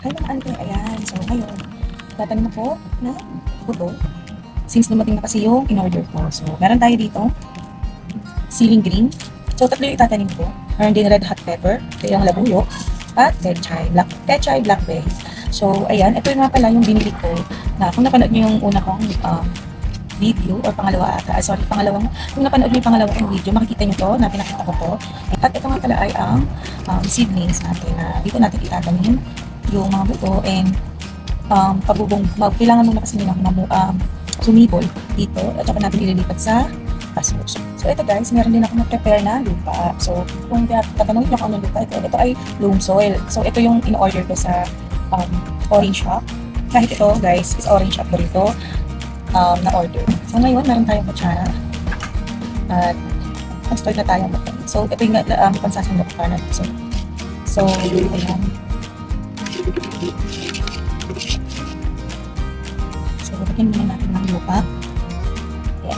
Hi mga ante, ayan. So ngayon, tatanim ako na buto. Since dumating na kasi yung in-order ko. So meron tayo dito, ceiling green. So tatlo yung itatanim ko. Meron din red hot pepper, ito yung labuyo, at pechay blackberry. So ayan, ito yung nga pala yung binili ko na kung napanood nyo yung una kong video or pangalawa ata, kung napanood nyo yung pangalawang video, makikita nyo to na pinakita ko to. At ito nga pala ay ang seedlings natin na dito natin itatanim yung mga buto and kailangan muna kasi nilang sumibol dito at saka natin ililipat sa paso. So ito guys, meron din ako na-prepare na lupa. So kung tatanungin nyo kung anong lupa ito ay loam soil. So ito yung in-order ko sa orange shop. Kahit ito guys is orange shop ko rito na order. So ngayon, meron tayong kutsara at nag-start na tayo magpapin. So ito yung pansasandok pa na. So ayan. So, lagyan muna natin ng lupa. Ayan.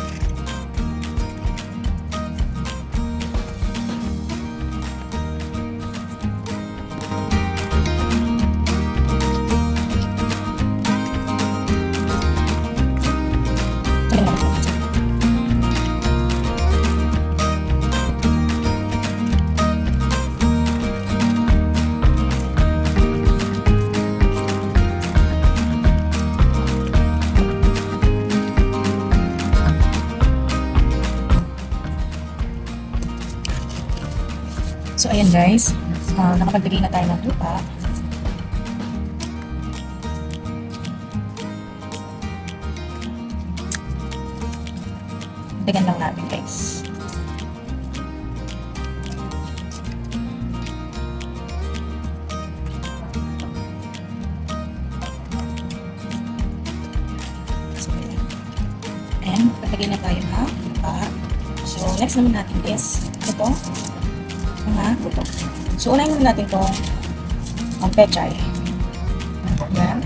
So, ayan guys, nakapaglagay na tayo ng lupa. Lagyan lang natin guys. So, ayan, paglagay na tayo ng lupa. So, next naman natin is ito. Mga buto. So, unahin muna natin itong pechay. Ayan.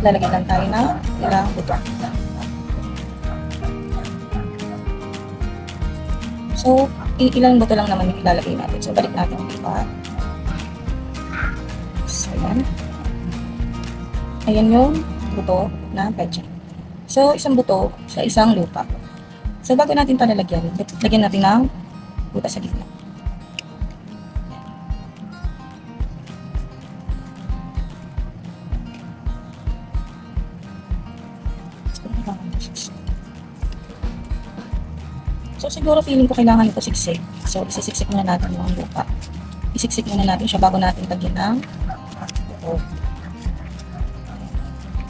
Lalagyan lang tayo ng ilang buto. So, ilang buto lang naman yung ilalagay natin. So, balik natin ang iba. So, ayan. Ayan yung buto na pechay. So, isang buto sa isang lupa. So, bago natin palalagyan, lagyan natin ng butas sa gitna. So siguro feeling ko kailangan ito siksik. So isisiksik muna natin yung lupa. Isiksik muna natin siya bago natin lagyan ng buto.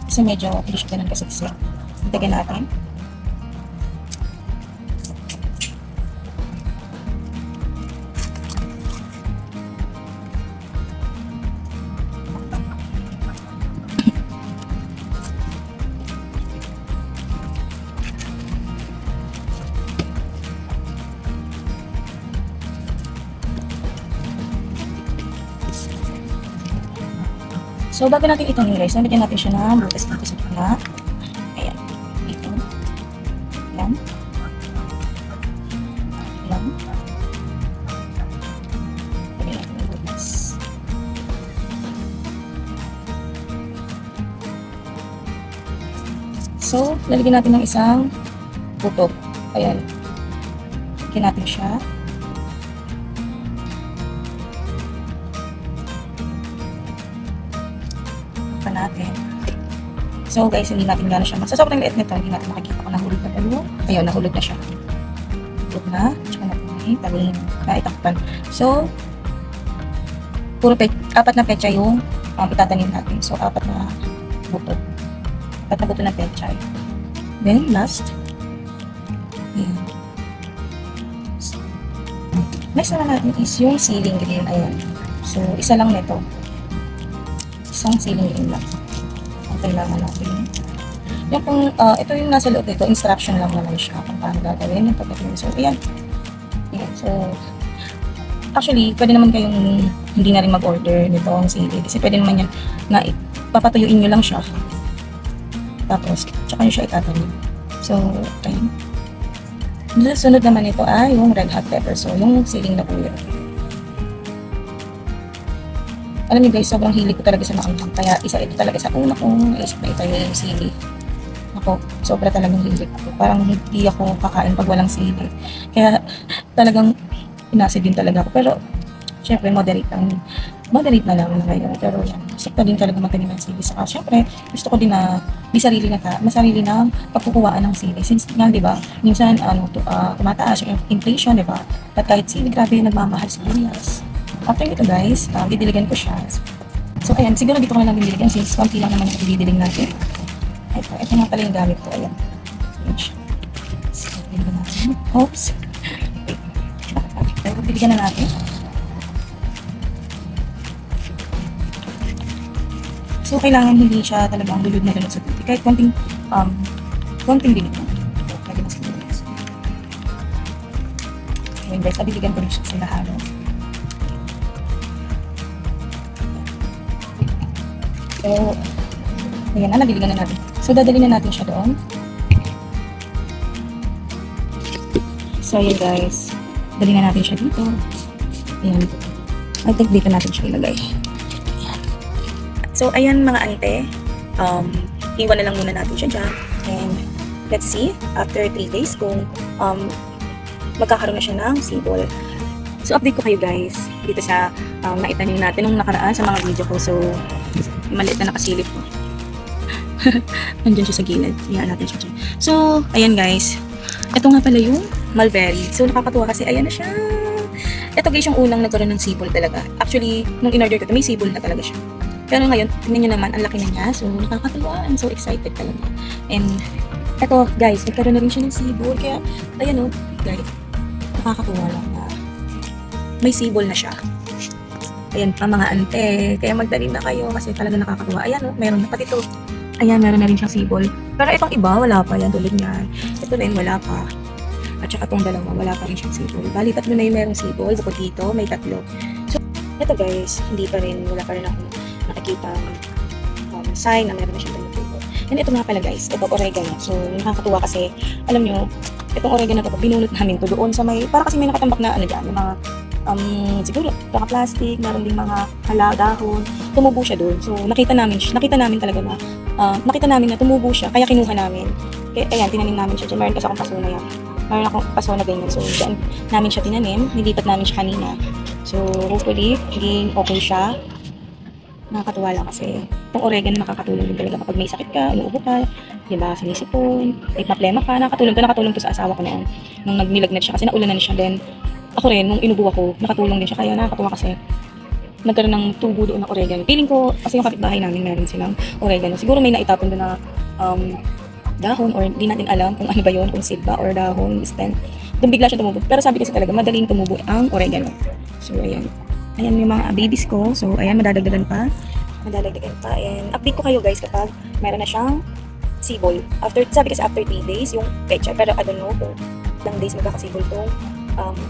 Kasi medyo hindi siya ganun kasiksik. Lagyan natin. So, bago natin ito guys, nalagyan natin siya ng butas dito sa gitna. Ayan. Dito. Ayan. Ayan. Lagyan natin ng butas. So, lalagyan natin ng isang buto. Ayan. Lagyan natin siya. Natin. So guys, hindi natin gano'n siya. Sa sobrang liit nito, hindi natin makikita kung nahulog na dalo. Ayun, nahulog na siya. Hulog na. Tsaka natin talim na itakpan. So, apat na petsa yung itatanim natin. So, apat na buto. Apat na buto ng petsa. Then, last. Ayan. So, next naman natin is yung ceiling green. Ayan. So, isa lang nito. Isang ceiling green lang ang kailangan natin. Yung kung ito yung nasa loob dito, instruction lang naman siya kung paano gagawin yung pagdating. So, ayan. Ayan. So, actually, pwede naman kayong hindi na rin mag-order nito ang ceiling. Kasi pwede naman yan na papatuyuin nyo lang siya. Tapos, tsaka nyo siya itatanim. So, ayan. Sunod naman ito ay yung red hot pepper. So, yung ceiling na po yun. Alam niyo guys, sobrang hilig ko talaga sa maanghang. Kaya isa ito talaga sa una kong naisip na itanim yung sili. Ako, sobra talagang hilig ko. Parang hindi ako kakain pag walang sili. Kaya talagang inasid din talaga ako. Pero, syempre, moderate na lang ngayon. Pero yan, gusto ko din talaga magtanim ng sili. Saka, syempre, gusto ko din na masarili na pagkukuhaan ng sili. Since nga, di ba, minsan, tumataas yung inflation, di ba? At kahit sili, grabe, nagmamahal sa sibuyas. After nito guys, didiligan ko siya. So ayan, siguro dito ko na lang didiligan since konti lang naman yung didilig natin. Ito nga pala yung gamit ko. Ayan. So, diligan natin. Oops. Pero diligan na natin. So kailangan hindi siya talagang lulod na lulod sa tubig. Kahit konting dilig na. Lagi na sa tubig. Ayan guys, didiligan ko rin siya sila halo. So, ayan na, nabiligan na natin. So, dadali na natin siya doon. So, ayan guys. Dali na natin siya dito. Ayan. I think dito natin siya ilagay. Ayan. So, ayan mga ante. Iwan na lang muna natin siya dyan. And, let's see, after 3 days, kung magkakaroon na siya ng sibol. So, update ko kayo guys dito sa naitanim natin nung nakaraan sa mga video ko. So, maliit na nakasilip ko. Nandiyan siya sa gilid. Iyan natin siya dyan. So, ayan guys. Ito nga pala yung mulberry. So, nakakatuwa kasi ayan na siya. Ito guys yung unang nagkaroon ng sibol talaga. Actually, nung in-order ko ito, may sibol na talaga siya. Pero ngayon, tingnan nyo naman, ang laki na niya. So, nakakatuwa. I'm so excited talaga. And, ito guys, nagkaroon na rin siya ng sibol. Kaya, ayan o, guys, nakakatuwa lang na may sibol na siya. Ayan pa mga ante. Kaya magdalim na kayo kasi talaga nakakatuwa. Ayan o, meron na pati ito. Ayan, meron na rin siyang sibol. Pero itong iba, wala pa yan tulad niyan. Ito na yun, wala pa. At saka itong dalawa, wala pa rin siyang sibol. Bali, tatlo na yung merong sibol. Bukod dito, may tatlo. So, ito guys, wala pa rin ako nakikita sign na meron na siyang tumutubo. And ito nga pala guys, ito oregano. So, nakakatuwa kasi, alam nyo, itong oregano to, binunot namin to doon sa may, para kasi may nakatambak na ano dyan, yung mga siguro plastic, meron ding mga dahon, tumubo siya doon. So nakita namin talaga na nakita namin na tumubo siya, kaya kinuha namin. Kaya ayan, tinanim namin siya. Meron kasi akong paso na yan. Meron akong paso na ganyan. So dyan namin siya tinanim, nilipat namin siya kanina. So hopefully, hindi okay siya. Nakakatuwa lang kasi itong oregano nakakatulong din talaga kapag may sakit ka, inuubo ka, diba, sinisipon, may problema ka, nakatulong to sa asawa ko noon. Nung nagnilagnat siya kasi naulanan siya, then ako rin, nung inubo ako, nakatulong din siya. Kaya nakakatuwa kasi nagkaroon ng tubo doon ng oregano. Feeling ko, kasi yung kapitbahay namin meron silang oregano. Siguro may naitapon doon na dahon or di natin alam kung ano ba yun, kung seed ba or dahon, stem. Doon bigla siya tumubo. Pero sabi kasi talaga, madaling tumubo ang oregano. So, ayan. Ayan yung mga babies ko. So, ayan, madadagdagan pa. And update ko kayo guys kapag meron na siyang sibol. Sabi kasi after 3 days yung pecha. Pero I don't know kung ilang days magkakasibol tong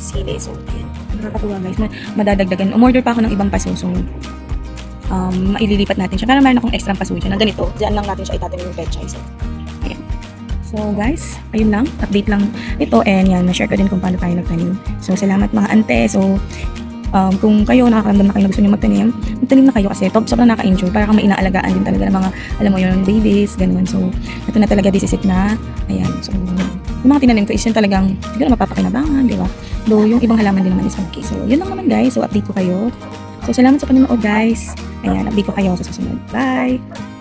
sili. So, ayan. Nakakatuwa guys. Madadagdagan. Umorder pa ako ng ibang paso. So, maililipat natin siya. Pero meron akong extra paso dyan na ganito. Diyan lang natin siya itatanim yung pechay. So, ayan. So, guys, ayun lang. Update lang ito. And yan, na-share ko din kung paano tayo nagtanim. So, salamat mga ante. So, kung kayo nakakaramdam na kayo na gusto nyo magtanim na kayo kasi sobrang naka-enjoy. Para kang may inaalagaan din talaga ng mga, alam mo yun, babies, ganun. So, ito na talaga, this is it na. Ayan. So, yung mga tinanim ko is yun talagang siguro mapapakinabangan, di ba? Though yung ibang halaman din naman is okay. So, yun lang naman guys. So, update ko kayo. So, salamat sa panonood guys. Ayan, update ko kayo sa susunod. Bye!